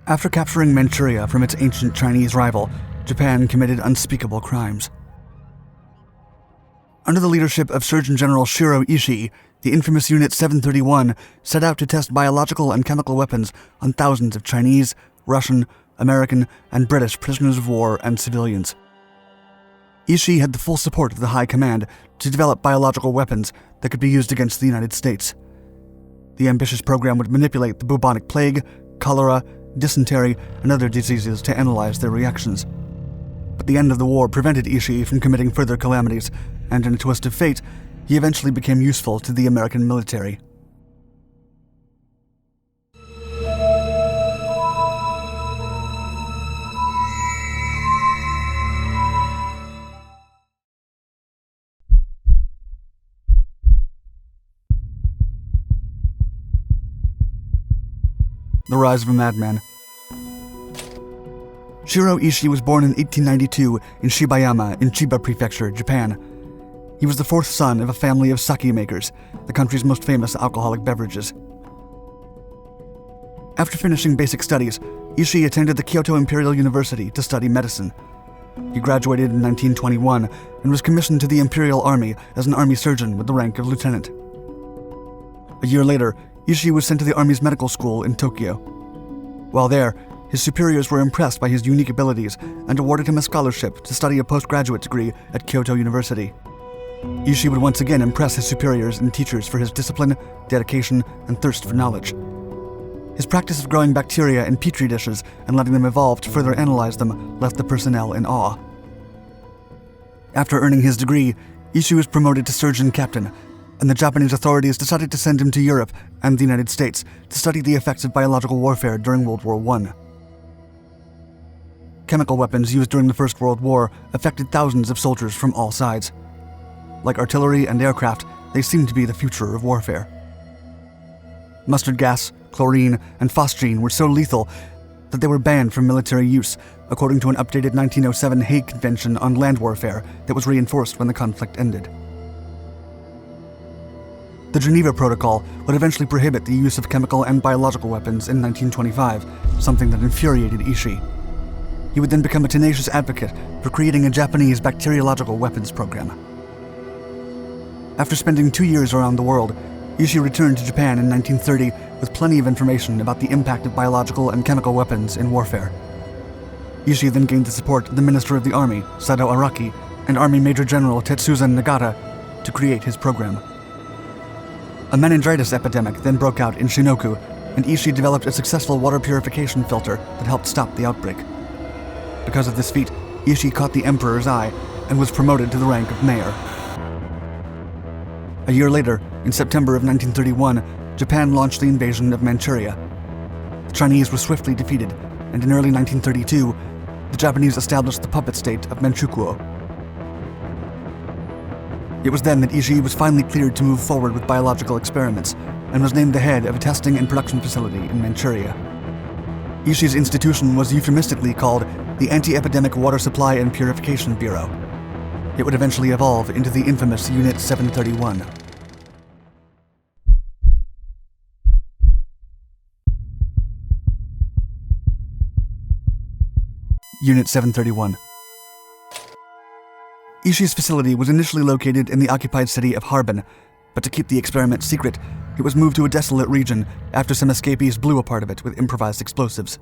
After capturing Manchuria from its ancient Chinese rival, Japan committed unspeakable crimes. Under the leadership of Surgeon General Shirō Ishii, the infamous Unit 731 set out to test biological and chemical weapons on thousands of Chinese, Russian, American, and British prisoners of war and civilians. Ishii had the full support of the High Command to develop biological weapons that could be used against the United States. The ambitious program would manipulate the bubonic plague, cholera, dysentery, and other diseases to analyze their reactions. But the end of the war prevented Ishii from committing further calamities, and in a twist of fate, he eventually became useful to the American military. The rise of a madman. Shiro Ishii was born in 1892 in Shibayama in Chiba Prefecture, Japan. He was the fourth son of a family of sake makers, the country's most famous alcoholic beverages. After finishing basic studies, Ishii attended the Kyoto Imperial University to study medicine. He graduated in 1921 and was commissioned to the Imperial Army as an army surgeon with the rank of lieutenant. A year later, Ishii was sent to the Army's medical school in Tokyo. While there, his superiors were impressed by his unique abilities and awarded him a scholarship to study a postgraduate degree at Kyoto University. Ishii would once again impress his superiors and teachers for his discipline, dedication, and thirst for knowledge. His practice of growing bacteria in petri dishes and letting them evolve to further analyze them left the personnel in awe. After earning his degree, Ishii was promoted to surgeon captain, and the Japanese authorities decided to send him to Europe and the United States to study the effects of biological warfare during World War I. Chemical weapons used during the First World War affected thousands of soldiers from all sides. Like artillery and aircraft, they seemed to be the future of warfare. Mustard gas, chlorine, and phosgene were so lethal that they were banned from military use, according to an updated 1907 Hague Convention on Land Warfare that was reinforced when the conflict ended. The Geneva Protocol would eventually prohibit the use of chemical and biological weapons in 1925, something that infuriated Ishii. He would then become a tenacious advocate for creating a Japanese bacteriological weapons program. After spending 2 years around the world, Ishii returned to Japan in 1930 with plenty of information about the impact of biological and chemical weapons in warfare. Ishii then gained the support of the Minister of the Army, Sado Araki, and Army Major General Tetsuza Nagata to create his program. A meningitis epidemic then broke out in Shinoku, and Ishii developed a successful water purification filter that helped stop the outbreak. Because of this feat, Ishii caught the emperor's eye and was promoted to the rank of mayor. A year later, in September of 1931, Japan launched the invasion of Manchuria. The Chinese were swiftly defeated, and in early 1932, the Japanese established the puppet state of Manchukuo. It was then that Ishii was finally cleared to move forward with biological experiments and was named the head of a testing and production facility in Manchuria. Ishii's institution was euphemistically called the Anti-Epidemic Water Supply and Purification Bureau. It would eventually evolve into the infamous Unit 731. Unit 731. Ishii's facility was initially located in the occupied city of Harbin, but to keep the experiment secret, it was moved to a desolate region after some escapees blew a part of it with improvised explosives.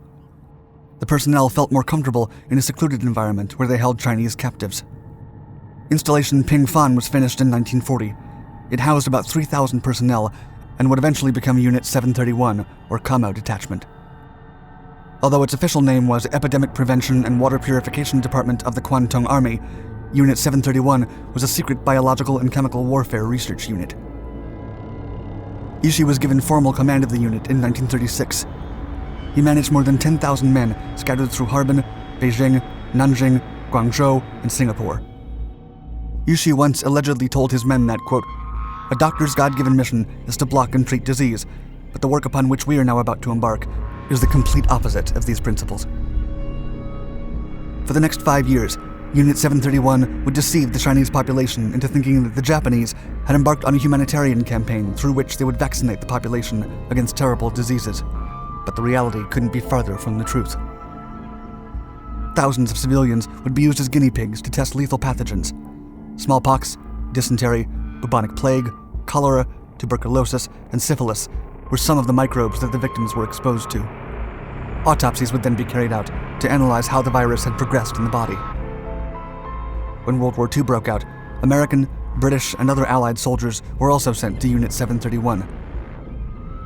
The personnel felt more comfortable in a secluded environment where they held Chinese captives. Installation Ping Fan was finished in 1940. It housed about 3,000 personnel and would eventually become Unit 731, or Kamo Detachment. Although its official name was Epidemic Prevention and Water Purification Department of the Kwantung Army, Unit 731 was a secret biological and chemical warfare research unit. Ishii was given formal command of the unit in 1936. He managed more than 10,000 men scattered through Harbin, Beijing, Nanjing, Guangzhou, and Singapore. Ishii once allegedly told his men that, quote, "A doctor's God-given mission is to block and treat disease, but the work upon which we are now about to embark is the complete opposite of these principles." For the next 5 years, Unit 731 would deceive the Chinese population into thinking that the Japanese had embarked on a humanitarian campaign through which they would vaccinate the population against terrible diseases. but the reality couldn't be farther from the truth. Thousands of civilians would be used as guinea pigs to test lethal pathogens. Smallpox, dysentery, bubonic plague, cholera, tuberculosis, and syphilis were some of the microbes that the victims were exposed to. Autopsies would then be carried out to analyze how the virus had progressed in the body. When World War II broke out, American, British, and other Allied soldiers were also sent to Unit 731.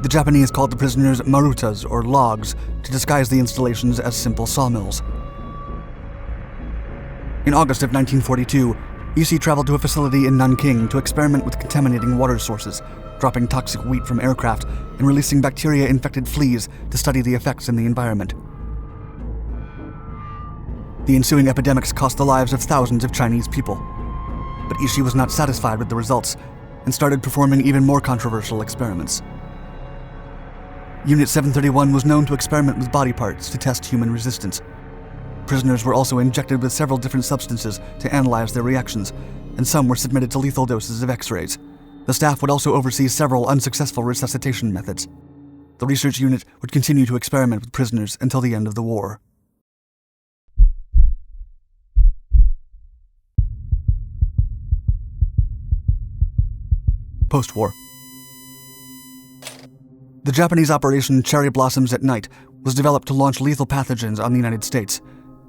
The Japanese called the prisoners marutas, or logs, to disguise the installations as simple sawmills. In August of 1942, Ishii traveled to a facility in Nanking to experiment with contaminating water sources, dropping toxic wheat from aircraft and releasing bacteria-infected fleas to study the effects in the environment. The ensuing epidemics cost the lives of thousands of Chinese people. But Ishii was not satisfied with the results and started performing even more controversial experiments. Unit 731 was known to experiment with body parts to test human resistance. Prisoners were also injected with several different substances to analyze their reactions, and some were submitted to lethal doses of X-rays. The staff would also oversee several unsuccessful resuscitation methods. The research unit would continue to experiment with prisoners until the end of the war. Post-war. The Japanese Operation Cherry Blossoms at Night was developed to launch lethal pathogens on the United States,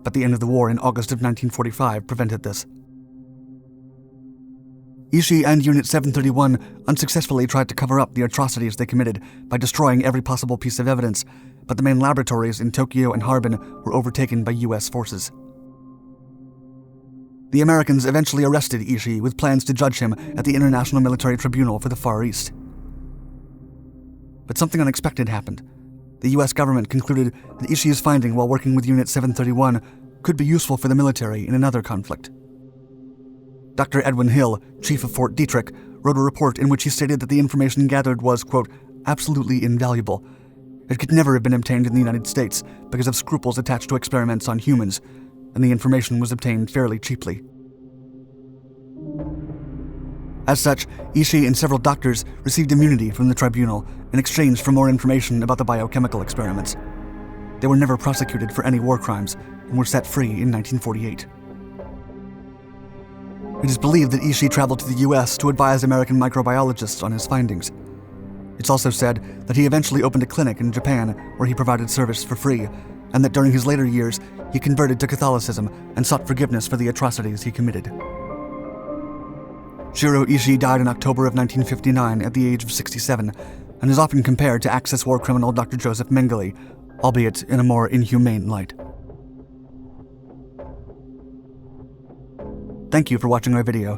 but the end of the war in August of 1945 prevented this. Ishii and Unit 731 unsuccessfully tried to cover up the atrocities they committed by destroying every possible piece of evidence, but the main laboratories in Tokyo and Harbin were overtaken by US forces. The Americans eventually arrested Ishii with plans to judge him at the International Military Tribunal for the Far East. But something unexpected happened. The US government concluded that Ishii's finding while working with Unit 731 could be useful for the military in another conflict. Dr. Edwin Hill, chief of Fort Detrick, wrote a report in which he stated that the information gathered was, quote, absolutely invaluable. It could never have been obtained in the United States because of scruples attached to experiments on humans, and the information was obtained fairly cheaply. As such, Ishii and several doctors received immunity from the tribunal in exchange for more information about the biochemical experiments. They were never prosecuted for any war crimes and were set free in 1948. It is believed that Ishii traveled to the US to advise American microbiologists on his findings. It's also said that he eventually opened a clinic in Japan where he provided service for free, and that during his later years he converted to Catholicism and sought forgiveness for the atrocities he committed. Shiro Ishii died in October of 1959 at the age of 67, and is often compared to Axis war criminal Dr. Joseph Mengele, albeit in a more inhumane light. Thank you for watching our video.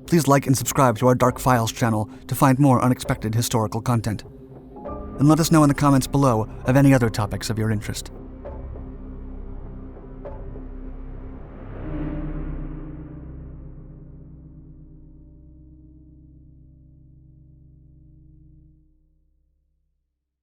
Please like and subscribe to our Dark Files channel to find more unexpected historical content. And let us know in the comments below of any other topics of your interest.